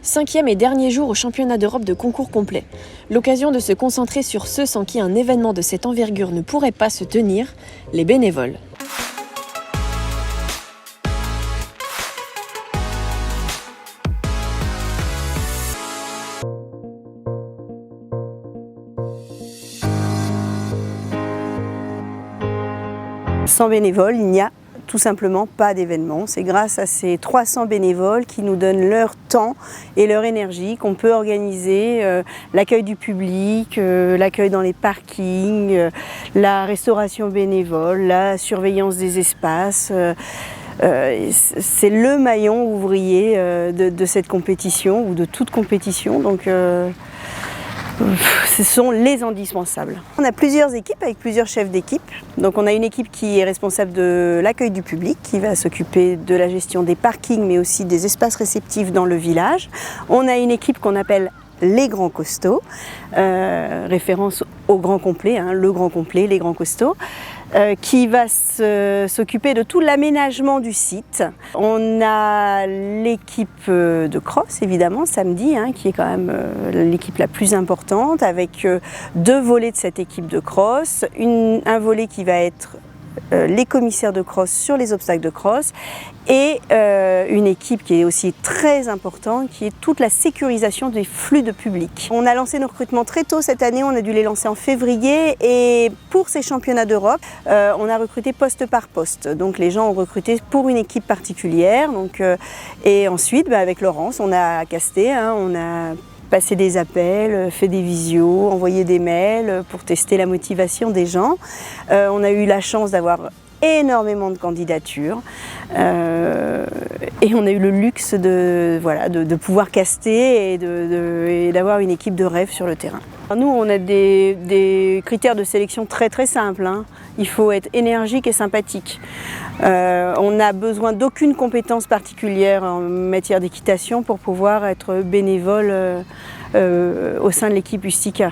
5e et dernier jour au championnat d'Europe de concours complet. L'occasion de se concentrer sur ceux sans qui un événement de cette envergure ne pourrait pas se tenir, les bénévoles. Sans bénévoles, il n'y a tout simplement pas d'événement. C'est grâce à ces 300 bénévoles qui nous donnent leur temps et leur énergie qu'on peut organiser l'accueil du public, l'accueil dans les parkings, la restauration bénévole, la surveillance des espaces. C'est le maillon ouvrier de cette compétition ou de toute compétition. Donc, ce sont les indispensables. On a plusieurs équipes avec plusieurs chefs d'équipe. Donc on a une équipe qui est responsable de l'accueil du public, qui va s'occuper de la gestion des parkings mais aussi des espaces réceptifs dans le village. On a une équipe qu'on appelle les grands costauds, référence au grand complet, le grand complet, les grands costauds, qui va s'occuper de tout l'aménagement du site. On a l'équipe de cross, évidemment, samedi, qui est quand même l'équipe la plus importante, avec 2 volets de cette équipe de cross. Un volet qui va être les commissaires de cross sur les obstacles de cross et une équipe qui est aussi très importante, qui est toute la sécurisation des flux de public. On a lancé nos recrutements très tôt cette année, on a dû les lancer en février et pour ces championnats d'Europe, on a recruté poste par poste. Donc les gens ont recruté pour une équipe particulière. Donc, et ensuite, avec Laurence, on a casté, on a passé des appels, fait des visios, envoyé des mails pour tester la motivation des gens. On a eu la chance d'avoir énormément de candidatures et on a eu le luxe de pouvoir caster et d'avoir une équipe de rêve sur le terrain. Nous, on a des critères de sélection très très simples. Il faut être énergique et sympathique. On n'a besoin d'aucune compétence particulière en matière d'équitation pour pouvoir être bénévole au sein de l'équipe Ustica.